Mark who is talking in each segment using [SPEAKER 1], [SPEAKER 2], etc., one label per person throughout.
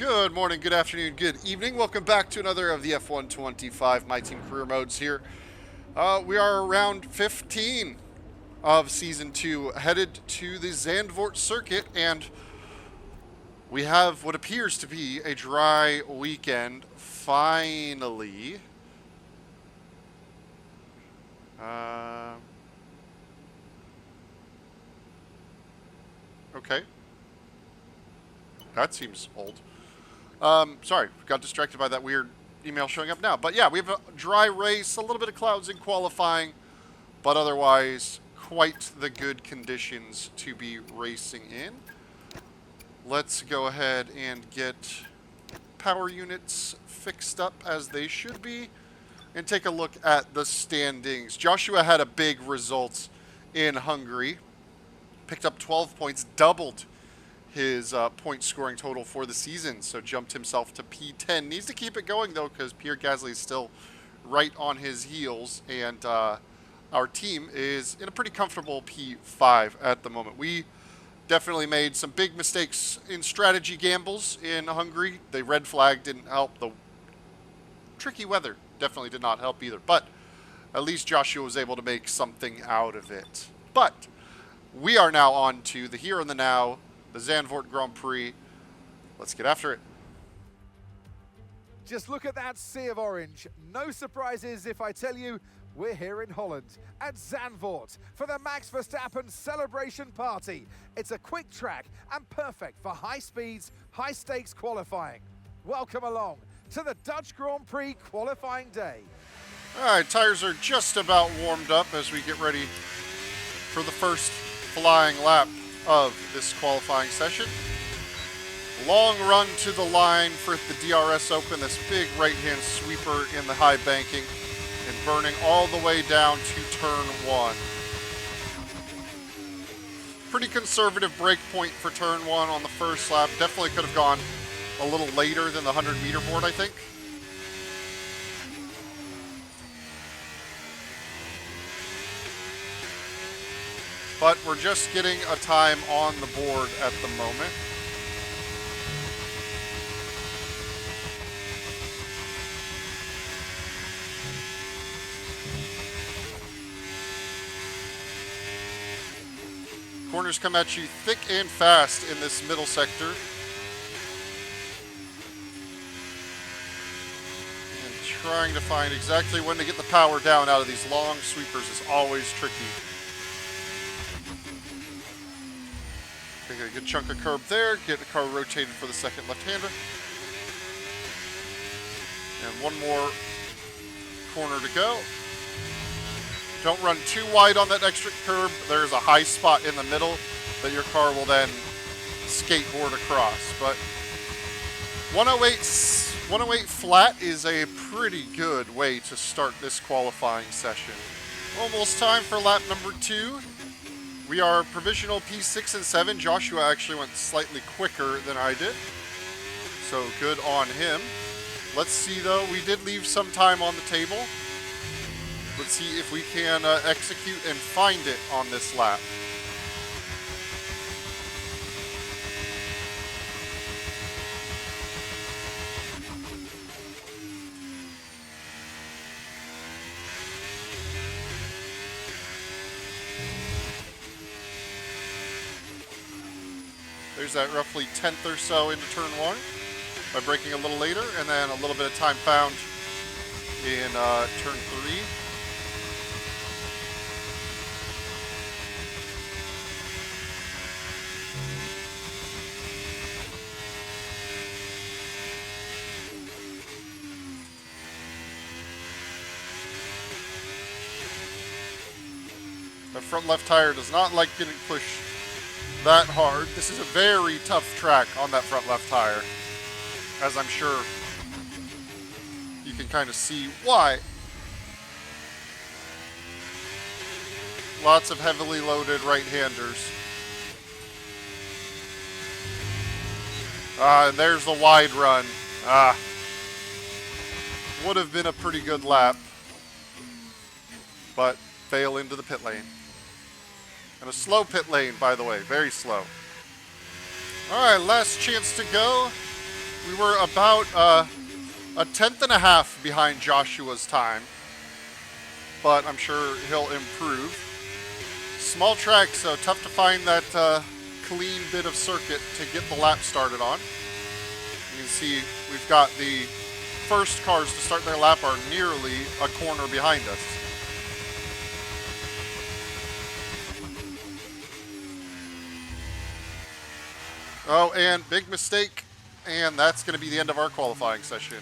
[SPEAKER 1] Good morning, good afternoon, good evening. Welcome back to another of the F125 My Team Career Modes here. We are around 15 of Season 2, headed to the Zandvoort circuit, and we have what appears to be a dry weekend, finally. Okay. That seems old. Sorry, got distracted by that weird email showing up now. But yeah, we have a dry race, a little bit of clouds in qualifying, but otherwise quite the good conditions to be racing in. Let's go ahead and get power units fixed up as they should be and take a look at the standings. Joshua had a big result in Hungary, picked up 12 points, doubled his point scoring total for the season, so jumped himself to P10. Needs to keep it going though, because Pierre Gasly is still right on his heels, and our team is in a pretty comfortable P5 at the moment. We definitely made some big mistakes in strategy gambles in Hungary. The red flag didn't help. The tricky weather definitely did not help either, but at least Joshua was able to make something out of it. But we are now on to the here and the now, the Zandvoort Grand Prix. Let's get after it.
[SPEAKER 2] Just look at that sea of orange. No surprises if I tell you we're here in Holland at Zandvoort for the Max Verstappen celebration party. It's a quick track and perfect for high speeds, high stakes qualifying. Welcome along to the Dutch Grand Prix qualifying day.
[SPEAKER 1] All right, tires are just about warmed up as we get ready for the first flying lap of this qualifying session. Long run to the line for the DRS Open, this big right-hand sweeper in the high banking and burning all the way down to turn one. Pretty conservative break point for turn one on the first lap. Definitely could have gone a little later than the 100-meter board, I think. But we're just getting a time on the board at the moment. Corners come at you thick and fast in this middle sector. And trying to find exactly when to get the power down out of these long sweepers is always tricky. Take a good chunk of curb there, get the car rotated for the second left-hander. And one more corner to go. Don't run too wide on that extra curb. There's a high spot in the middle that your car will then skateboard across. But 108 flat is a pretty good way to start this qualifying session. Almost time for lap number 2. We are provisional P6 and 7. Joshua actually went slightly quicker than I did, so good on him. Let's see though, we did leave some time on the table. Let's see if we can execute and find it on this lap. There's that roughly 10th or so into turn one by braking a little later, and then a little bit of time found in turn 3. The front left tire does not like getting pushed that hard. This is a very tough track on that front left tire, as I'm sure you can kind of see why. Lots of heavily loaded right-handers. And there's the wide run. Would have been a pretty good lap, but fail into the pit lane. And a slow pit lane, by the way, very slow. All right, last chance to go. We were about a tenth and a half behind Joshua's time, but I'm sure he'll improve. Small track, so tough to find that clean bit of circuit to get the lap started on. You can see we've got the first cars to start their lap are nearly a corner behind us. Oh, and big mistake, and that's going to be the end of our qualifying session.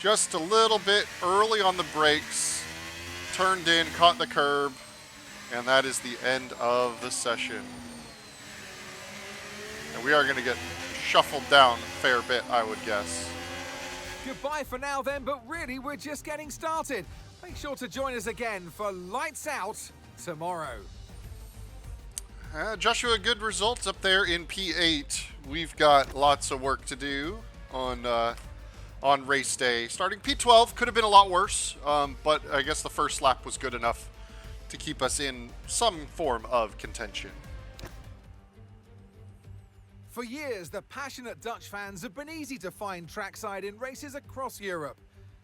[SPEAKER 1] Just a little bit early on the brakes, turned in, caught the curb, and that is the end of the session. And we are going to get shuffled down a fair bit, I would guess.
[SPEAKER 2] Goodbye for now then, but really we're just getting started. Make sure to join us again for Lights Out tomorrow.
[SPEAKER 1] Joshua, good results up there in P8. We've got lots of work to do on race day. Starting P12 could have been a lot worse, but I guess the first lap was good enough to keep us in some form of contention.
[SPEAKER 2] For years, the passionate Dutch fans have been easy to find trackside in races across Europe.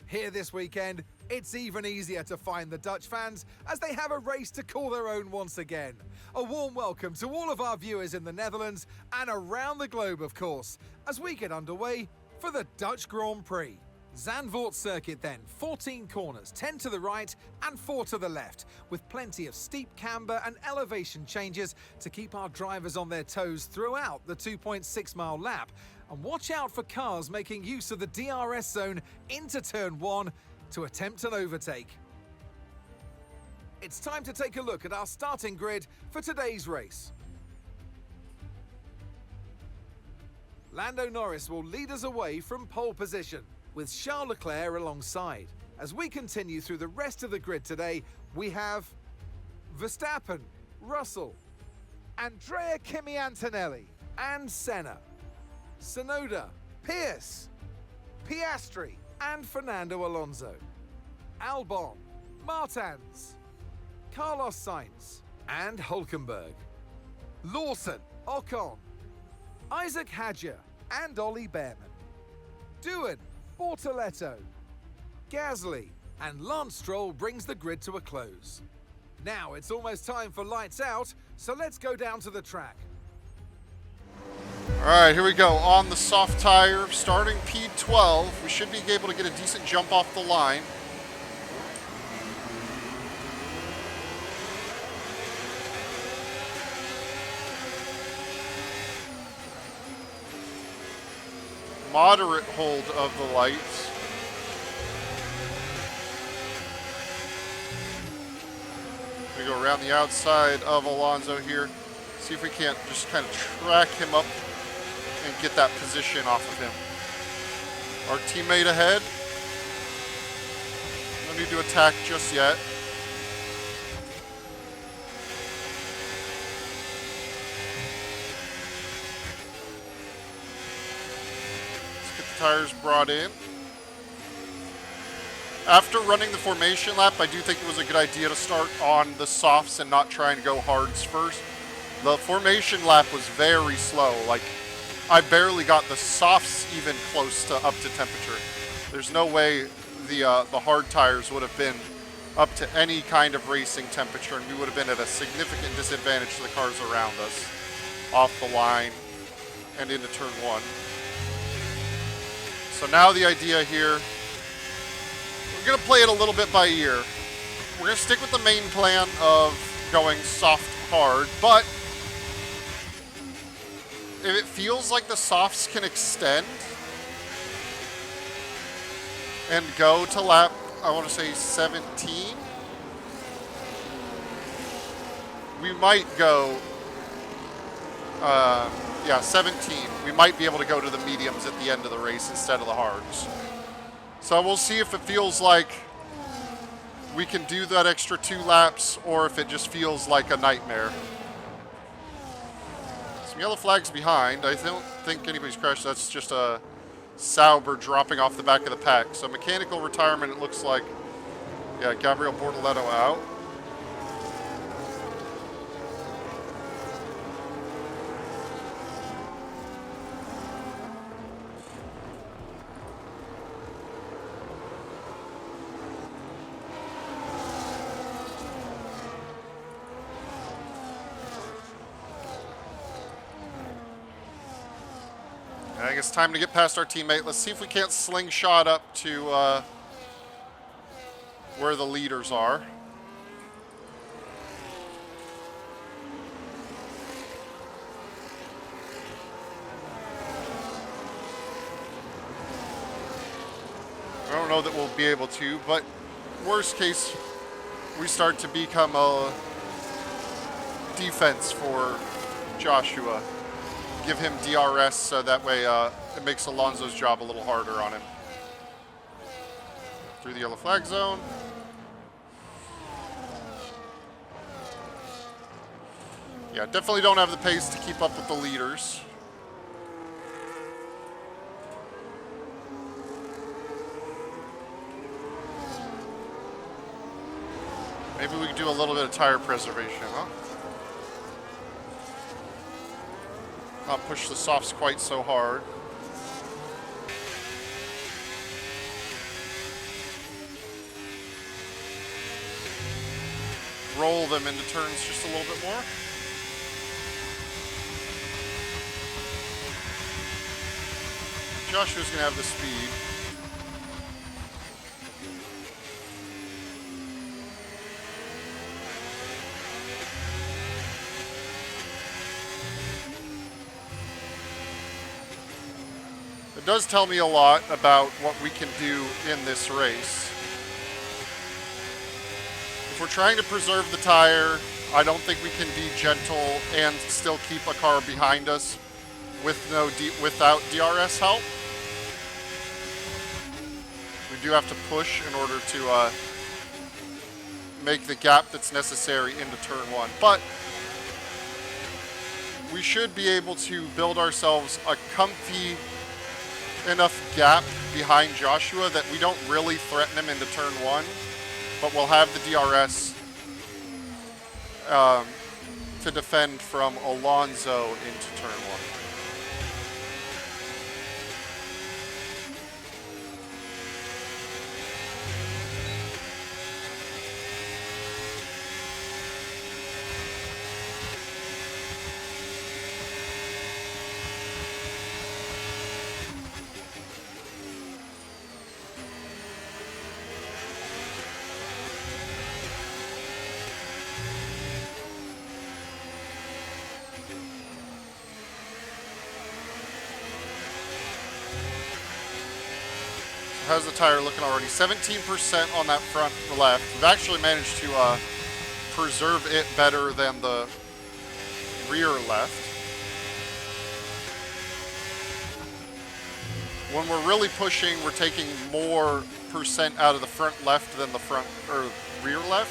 [SPEAKER 2] Here this weekend, it's even easier to find the Dutch fans as they have a race to call their own once again. A warm welcome to all of our viewers in the Netherlands and around the globe, of course, as we get underway for the Dutch Grand Prix. Zandvoort circuit then, 14 corners, 10 to the right and 4 to the left, with plenty of steep camber and elevation changes to keep our drivers on their toes throughout the 2.6 mile lap. And watch out for cars making use of the DRS zone into turn 1 to attempt an overtake. It's time to take a look at our starting grid for today's race. Lando Norris will lead us away from pole position, with Charles Leclerc alongside. As we continue through the rest of the grid today, we have Verstappen, Russell, Andrea Kimi Antonelli, and Senna, Tsunoda, Pierce, Piastri, and Fernando Alonso, Albon, Martins, Carlos Sainz, and Hülkenberg, Lawson, Ocon, Isaac Hadjar, and Ollie Behrman, Doohan, Bortoletto, Gasly, and Lance Stroll brings the grid to a close. Now it's almost time for Lights Out, so let's go down to the track.
[SPEAKER 1] All right, here we go. On the soft tire, starting P12, we should be able to get a decent jump off the line. Moderate hold of the lights. We go around the outside of Alonso here. See if we can't just kind of track him up and get that position off of him. Our teammate ahead. No need to attack just yet. Tires brought in. After running the formation lap, I do think it was a good idea to start on the softs and not try and go hards first. The formation lap was very slow. Like, I barely got the softs even close to up to temperature. There's no way the hard tires would have been up to any kind of racing temperature, and we would have been at a significant disadvantage to the cars around us off the line and into turn 1. So now the idea here, we're going to play it a little bit by ear. We're going to stick with the main plan of going soft, hard, but if it feels like the softs can extend and go to lap, I want to say 17, we might go, 17. We might be able to go to the mediums at the end of the race instead of the hards. So we'll see if it feels like we can do that extra 2 laps or if it just feels like a nightmare. Some yellow flags behind. I don't think anybody's crashed. That's just a Sauber dropping off the back of the pack. So mechanical retirement, it looks like. Yeah, Gabriel Bortoletto out. it's time to get past our teammate. Let's see if we can't slingshot up to where the leaders are. I don't know that we'll be able to, but worst case, we start to become a defense for Joshua. Give him DRS so that way it makes Alonso's job a little harder on him. Through the yellow flag zone. Yeah, definitely don't have the pace to keep up with the leaders. Maybe we could do a little bit of tire preservation, huh? Not push the softs quite so hard. Roll them into turns just a little bit more. Joshua's gonna have the speed. It does tell me a lot about what we can do in this race. If we're trying to preserve the tire, I don't think we can be gentle and still keep a car behind us with without DRS help. We do have to push in order to make the gap that's necessary into turn one. But we should be able to build ourselves a comfy enough gap behind Joshua that we don't really threaten him into turn one, but we'll have the DRS to defend from Alonso into turn one. How's the tire looking already? 17% on that front left. We've actually managed to preserve it better than the rear left. When we're really pushing, we're taking more percent out of the front left than the front or rear left.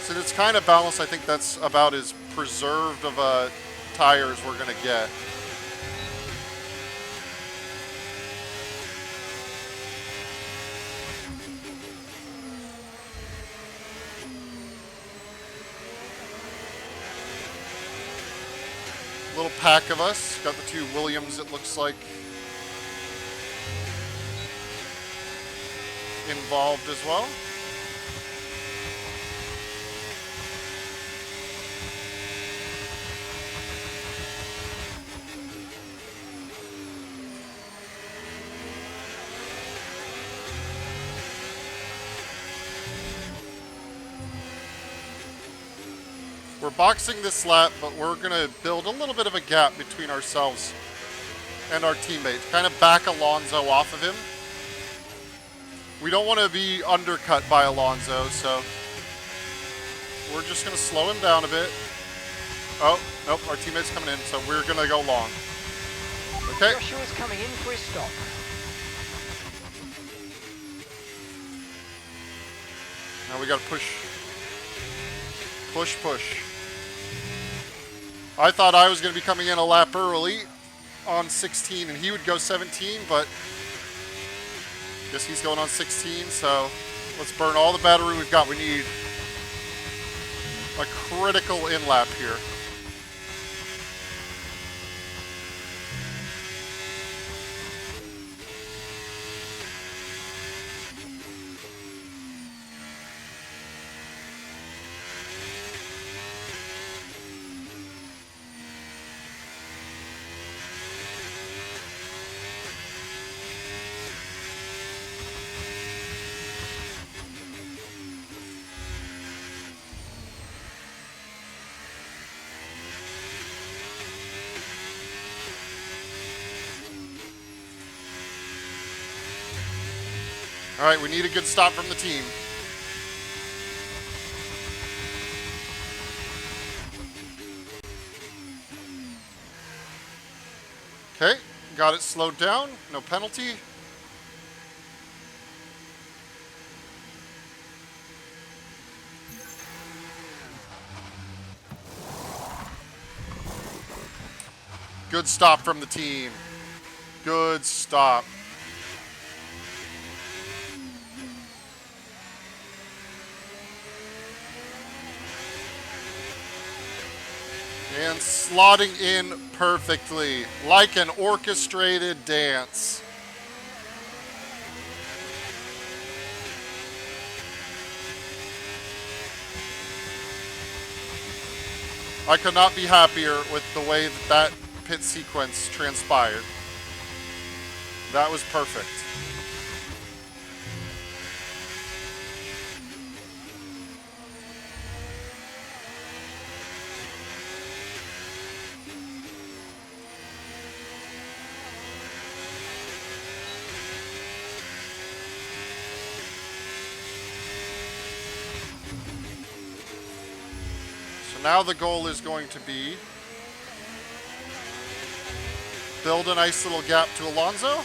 [SPEAKER 1] So it's kind of balanced. I think that's about as preserved of a tire as we're going to get. Little pack of us. Got the two Williams, it looks like, involved as well. We're boxing this lap, but we're going to build a little bit of a gap between ourselves and our teammates. Kind of back Alonso off of him. We don't want to be undercut by Alonso, so we're just going to slow him down a bit. Oh, nope, our teammate's coming in, so we're going to go long. Okay.
[SPEAKER 3] Joshua's coming in for his stop.
[SPEAKER 1] Now we got to push. Push, push. I thought I was going to be coming in a lap early on 16 and he would go 17, but guess he's going on 16, so let's burn all the battery we've got. We need a critical in lap here. All right, we need a good stop from the team. Okay, got it slowed down. No penalty. Good stop from the team. Good stop. And slotting in perfectly, like an orchestrated dance. I could not be happier with the way that pit sequence transpired. That was perfect. Now the goal is going to be build a nice little gap to Alonso.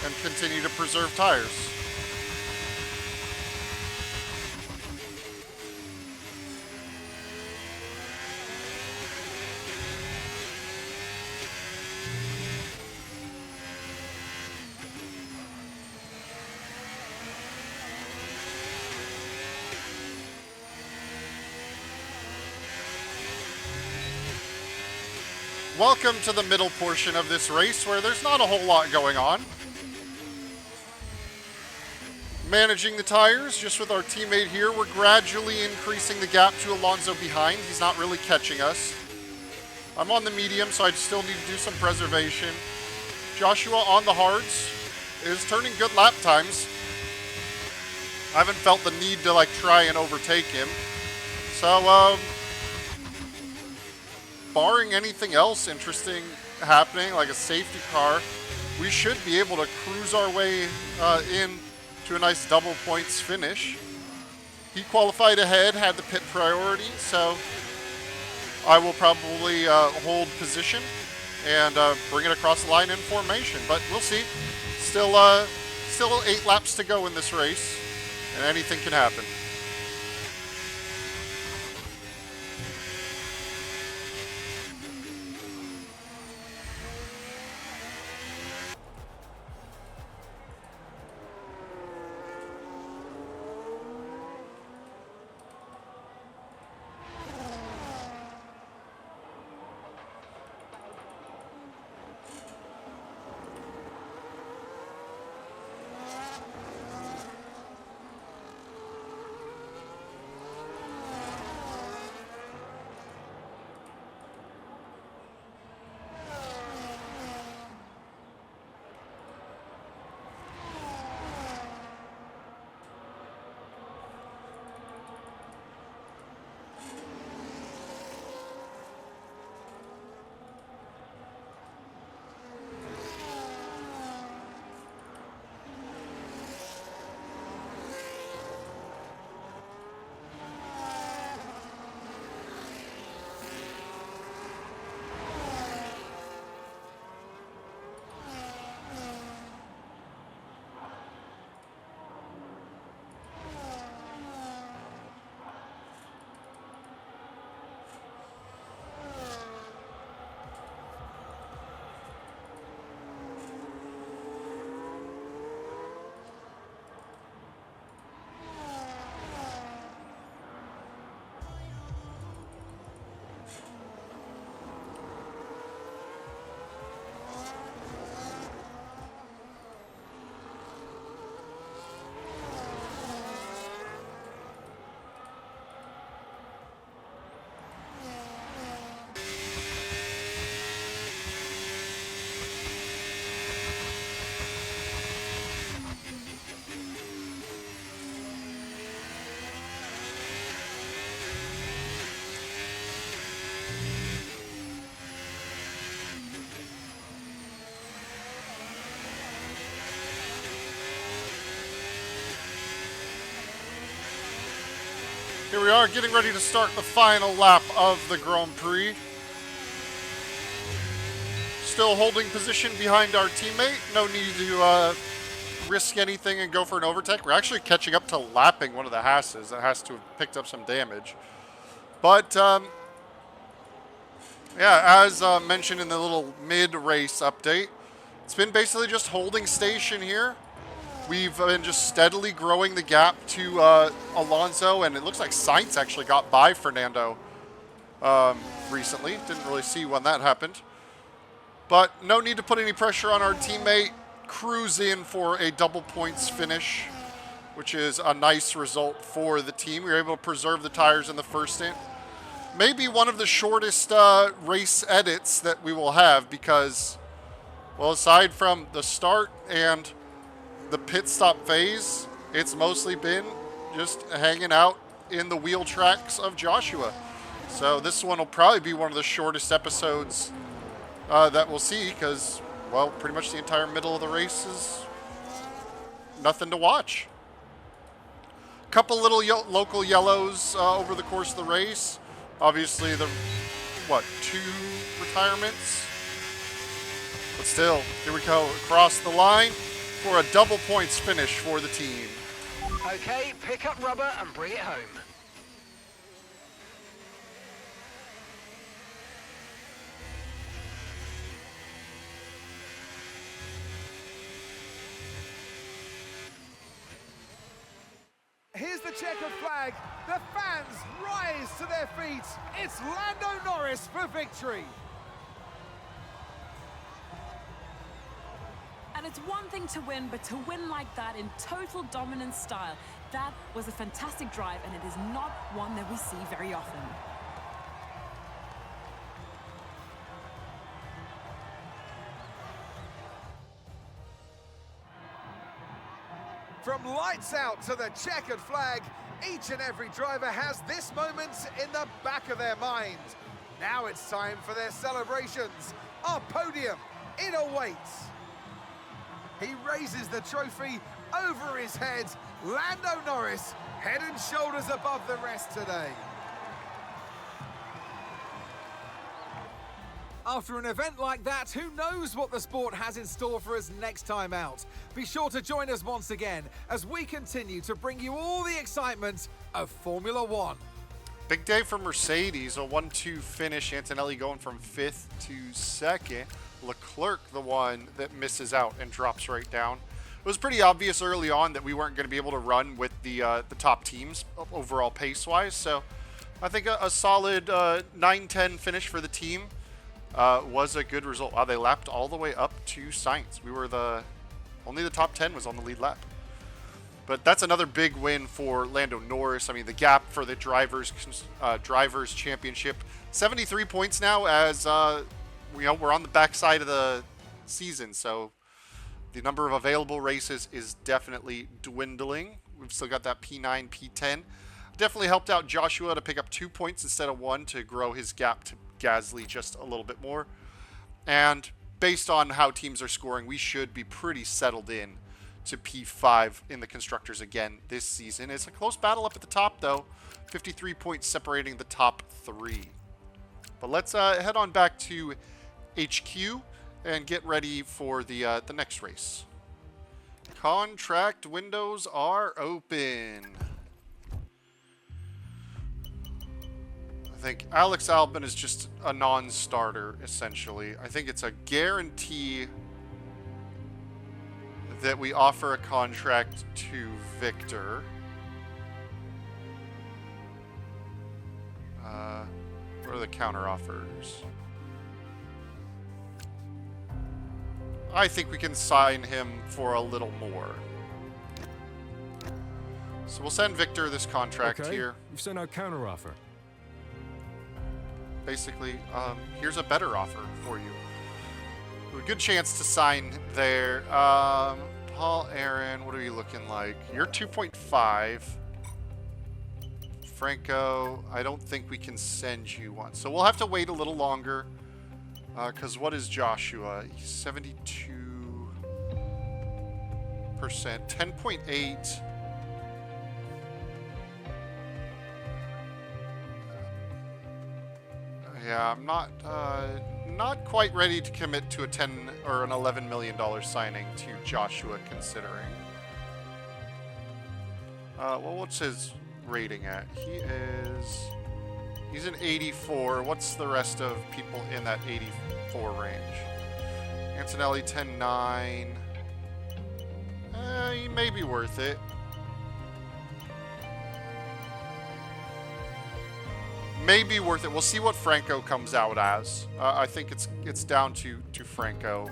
[SPEAKER 1] And continue to preserve tires. Welcome to the middle portion of this race where there's not a whole lot going on. Managing the tires just with our teammate here. We're gradually increasing the gap to Alonso behind. He's not really catching us. I'm on the medium, so I still need to do some preservation. Joshua on the hards is turning good lap times. I haven't felt the need to try and overtake him. So, barring anything else interesting happening, like a safety car, we should be able to cruise our way in to a nice double points finish. He qualified ahead, had the pit priority, so I will probably hold position and bring it across the line in formation. But we'll see. Still 8 laps to go in this race, and anything can happen. Here we are, getting ready to start the final lap of the Grand Prix. Still holding position behind our teammate. No need to risk anything and go for an overtake. We're actually catching up to lapping one of the Hasses that has to have picked up some damage. But, yeah, as mentioned in the little mid-race update, it's been basically just holding station here. We've been just steadily growing the gap to Alonso, and it looks like Sainz actually got by Fernando recently. Didn't really see when that happened. But no need to put any pressure on our teammate. Cruise in for a double points finish, which is a nice result for the team. We were able to preserve the tires in the first stint. Maybe one of the shortest race edits that we will have because, well, aside from the start and the pit stop phase, it's mostly been just hanging out in the wheel tracks of Joshua. So this one will probably be one of the shortest episodes that we'll see because, well, pretty much the entire middle of the race is nothing to watch. Couple little local yellows over the course of the race. Obviously, the, 2 retirements? But still, here we go across the line for a double points finish for the team.
[SPEAKER 3] Okay, pick up rubber and bring it home.
[SPEAKER 2] Here's the checkered flag. The fans rise to their feet. It's Lando Norris for victory.
[SPEAKER 4] And it's one thing to win, but to win like that in total dominance style, that was a fantastic drive, and it is not one that we see very often.
[SPEAKER 2] From lights out to the checkered flag, each and every driver has this moment in the back of their mind. Now it's time for their celebrations. Our podium, it awaits. He raises the trophy over his head. Lando Norris, head and shoulders above the rest today. After an event like that, who knows what the sport has in store for us next time out? Be sure to join us once again as we continue to bring you all the excitement of Formula One.
[SPEAKER 1] Big day for Mercedes, a 1-2 finish. Antonelli going from 5th to 2nd. Leclerc, the one that misses out and drops right down. It was pretty obvious early on that we weren't going to be able to run with the top teams overall pace-wise. So I think a solid 9-10 finish for the team was a good result. Wow, they lapped all the way up to Sainz. We were only the top 10 was on the lead lap. But that's another big win for Lando Norris. I mean, the gap for the drivers championship, 73 points now as we're on the backside of the season. So the number of available races is definitely dwindling. We've still got that P9, P10. Definitely helped out Joshua to pick up 2 points instead of 1 to grow his gap to Gasly just a little bit more. And based on how teams are scoring, we should be pretty settled in to P5 in the Constructors again this season. It's a close battle up at the top, though. 53 points separating the top 3. But let's head on back to HQ and get ready for the next race. Contract windows are open. I think Alex Albon is just a non-starter, essentially. I think it's a guarantee that we offer a contract to Victor. What are the counter offers? I think we can sign him for a little more. So we'll send Victor this contract here.
[SPEAKER 5] You've sent out counter offer.
[SPEAKER 1] Basically, here's a better offer for you. A good chance to sign there. Paul Aaron, what are you looking like? You're 2.5. Franco, I don't think we can send you one. So we'll have to wait a little longer. Because what is Joshua? He's 72%. 10.8. Yeah, I'm not quite ready to commit to a $10 or an $11 million signing to Joshua, considering. Well, what's his rating at? He's an 84. What's the rest of people in that 84 range? Antonelli 10.9. He may be worth it. Maybe worth it. We'll see what Franco comes out as. I think it's down to Franco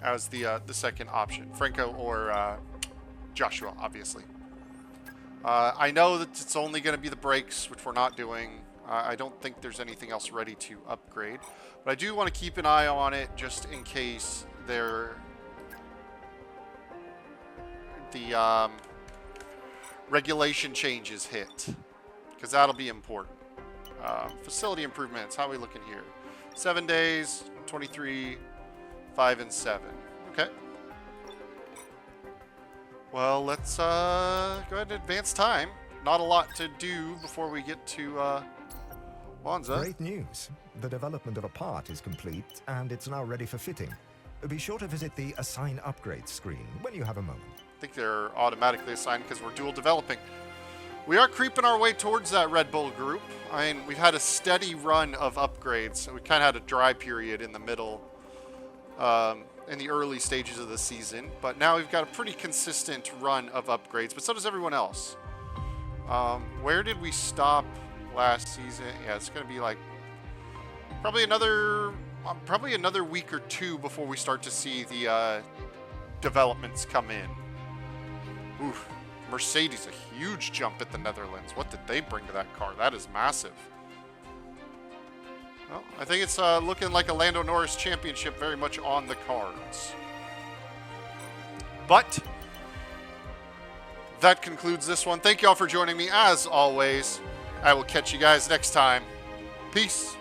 [SPEAKER 1] as the second option. Franco or Joshua, obviously. I know that it's only going to be the brakes, which we're not doing. I don't think there's anything else ready to upgrade, but I do want to keep an eye on it just in case the regulation changes hit, because that'll be important. Facility improvements, how are we looking here? 7 days, 23, 5 and 7. Okay. Well, let's go ahead and advance time. Not a lot to do before we get to Monza.
[SPEAKER 5] Great news. The development of a part is complete, and it's now ready for fitting. Be sure to visit the Assign Upgrades screen when you have a moment.
[SPEAKER 1] I think they're automatically assigned because we're dual developing. We are creeping our way towards that Red Bull group. I mean, we've had a steady run of upgrades. So we kind of had a dry period in the middle, in the early stages of the season. But now we've got a pretty consistent run of upgrades, but so does everyone else. Where did we stop last season? Yeah, it's going to be like probably another week or two before we start to see the developments come in. Oof. Mercedes, a huge jump at the Netherlands. What did they bring to that car? That is massive. Well, I think it's looking like a Lando Norris championship very much on the cards. But that concludes this one. Thank you all for joining me. As always, I will catch you guys next time. Peace.